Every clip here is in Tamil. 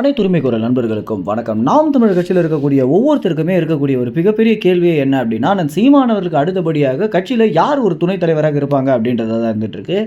அனைத்து உரிமை குரல் நண்பர்களுக்கும் வணக்கம். நாம் தமிழர் கட்சியில் இருக்கக்கூடிய ஒவ்வொருத்தருக்குமே இருக்கக்கூடிய ஒரு மிகப்பெரிய கேள்வியே என்ன அப்படின்னா, நான் சீமானவர்களுக்கு அடுத்தபடியாக கட்சியில் யார் ஒரு துணைத் தலைவராக இருப்பாங்க அப்படின்றத தான் இருந்துட்டு இருக்கு.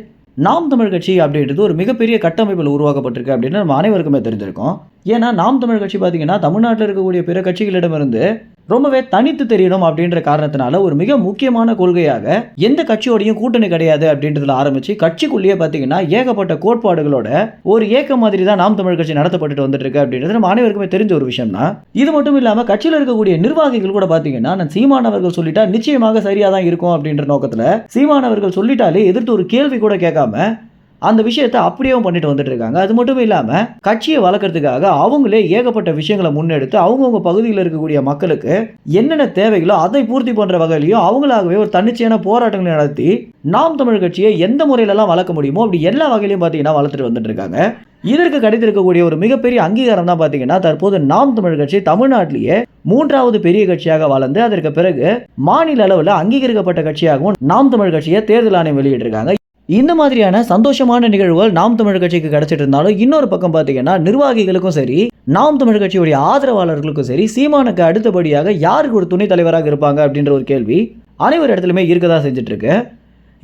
நாம் தமிழ் கட்சி அப்படின்றது ஒரு மிகப்பெரிய கட்டமைப்பில் உருவாக்கப்பட்டிருக்கு அப்படின்னு நம்ம அனைவருக்குமே தெரிஞ்சிருக்கும். ஏன்னா நாம் தமிழ் கட்சி பார்த்தீங்கன்னா தமிழ்நாட்டில் இருக்கக்கூடிய பிற கட்சிகளிடமிருந்து ரொம்பவே தனித்து தெரியணும் அப்படின்ற காரணத்தினால ஒரு மிக முக்கியமான கொள்கையாக எந்த கட்சியோடையும் கூட்டணி கிடையாது அப்படின்றதுல ஆரம்பிச்சு கட்சிக்குள்ளேயே பார்த்தீங்கன்னா ஏகப்பட்ட கோட்பாடுகளோட ஒரு ஏக்க மாதிரி தான் நாம் தமிழ் கட்சி நடத்தப்பட்டு வந்துட்டு இருக்கு அப்படின்றது நம்ம அனைவருக்குமே தெரிஞ்ச ஒரு விஷயம் தான். இது மட்டும் இல்லாமல் கட்சியில் இருக்கக்கூடிய நிர்வாகிகள் கூட பார்த்தீங்கன்னா நான் சீமானவர்கள் சொல்லிட்டா நிச்சயமாக சரியா தான் இருக்கும் அப்படின்ற நோக்கத்தில் சீமானவர்கள் சொல்லிட்டாலே எதிர்த்து ஒரு கேள்வி கூட கேட்காம அந்த விஷயத்தை அப்படியே பண்ணிட்டு வந்துட்டு இருக்காங்க. அது மட்டும் இல்லாமல் கட்சியை வளர்க்கறதுக்காக அவங்களே ஏகப்பட்ட விஷயங்களை முன்னெடுத்து அவங்கவுங்க பகுதியில் இருக்கக்கூடிய மக்களுக்கு என்னென்ன தேவைகளோ அதை பூர்த்தி பண்ற வகையிலையும் அவங்களாகவே ஒரு தன்னிச்சையான போராட்டங்களை நடத்தி நாம் தமிழ் கட்சியை எந்த முறையிலெல்லாம் வளர்க்க முடியுமோ அப்படி எல்லா வகையிலையும் பார்த்தீங்கன்னா வளர்த்துட்டு வந்துட்டு இருக்காங்க. இதற்கு கிடைத்திருக்கக்கூடிய ஒரு மிகப்பெரிய அங்கீகாரம் தான் பார்த்தீங்கன்னா தற்போது நாம் தமிழ் கட்சி தமிழ்நாட்டிலேயே 3வது பெரிய கட்சியாக வளர்ந்து அதற்கு பிறகு மாநில அளவில் அங்கீகரிக்கப்பட்ட கட்சியாகவும் நாம் தமிழ் கட்சியை தேர்தல் ஆணையம் வெளியிட்டிருக்காங்க. இந்த மாதிரியான சந்தோஷமான நிகழ்வுகள் நாம் தமிழ் கட்சிக்கு கிடைச்சிட்டு இருந்தாலும் இன்னொரு பக்கம் பார்த்தீங்கன்னா நிர்வாகிகளுக்கும் சரி நாம் தமிழ் கட்சியுடைய ஆதரவாளர்களுக்கும் சரி சீமானுக்கு அடுத்தபடியாக யாருக்கு ஒரு துணைத் தலைவராக இருப்பாங்க அப்படின்ற ஒரு கேள்வி அனைவர் இடத்துலையுமே இருக்கதா செஞ்சுட்டு இருக்கு.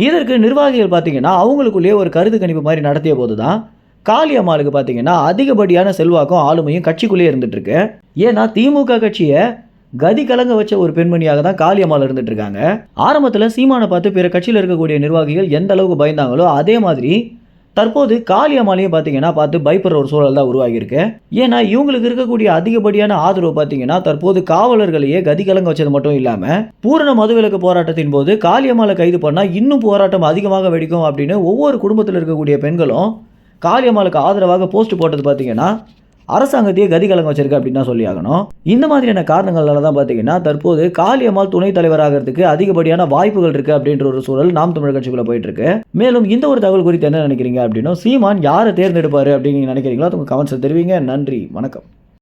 இதற்கு நிர்வாகிகள் பார்த்தீங்கன்னா அவங்களுக்குள்ளேயே ஒரு கருத்து கணிப்பு மாதிரி நடத்திய போது தான் காளியம்மாளுக்கு பார்த்தீங்கன்னா அதிகப்படியான செல்வாக்கும் ஆளுமையும் கட்சிக்குள்ளேயே இருந்துட்டு இருக்கு. ஏன்னா திமுக கட்சியை கதி கலங்க வச்ச ஒரு பெண்மணியாக தான் காளியம்மாள் இருந்துட்டு இருக்காங்க. ஆரம்பத்தில் சீமானை பார்த்து பிற கட்சியில் இருக்கக்கூடிய நிர்வாகிகள் எந்த அளவுக்கு பயந்தாங்களோ அதே மாதிரி தற்போது காளியம்மாளையும் பார்த்தீங்கன்னா பார்த்து பயப்படுற ஒரு சூழல் தான் உருவாகியிருக்கு. ஏன்னா இவங்களுக்கு இருக்கக்கூடிய அதிகப்படியான ஆதரவு பார்த்தீங்கன்னா தற்போது காவலர்களையே கதி கலங்க வச்சது மட்டும் இல்லாமல் பூரண மதுவிலக்கு போராட்டத்தின் போது காளியம்மாளை கைது பண்ணால் இன்னும் போராட்டம் அதிகமாக வெடிக்கும் அப்படின்னு ஒவ்வொரு குடும்பத்தில் இருக்கக்கூடிய பெண்களும் காளியம்மாளுக்கு ஆதரவாக போஸ்ட் போட்டது பார்த்தீங்கன்னா அரசாங்கத்தையே கதி கலங்க வச்சிருக்கு அப்படின்னு தான் சொல்லி ஆகணும். இந்த மாதிரியான காரணங்களால தான் பார்த்தீங்கன்னா தற்போது காளியம்மாள் துணைத் தலைவராகிறதுக்கு அதிகப்படியான வாய்ப்புகள் இருக்கு அப்படின்ற ஒரு சூழல் நாம் தமிழ் கட்சிக்குள்ள போயிட்டு இருக்கு. மேலும் இந்த ஒரு தகவல் குறித்து என்ன நினைக்கிறீங்க அப்படின்னா சீமான் யாரை தேர்ந்தெடுப்பாரு அப்படின்னு நினைக்கிறீங்களோ உங்க கமெண்ட்ஸ் தெரிவிங்க. நன்றி, வணக்கம்.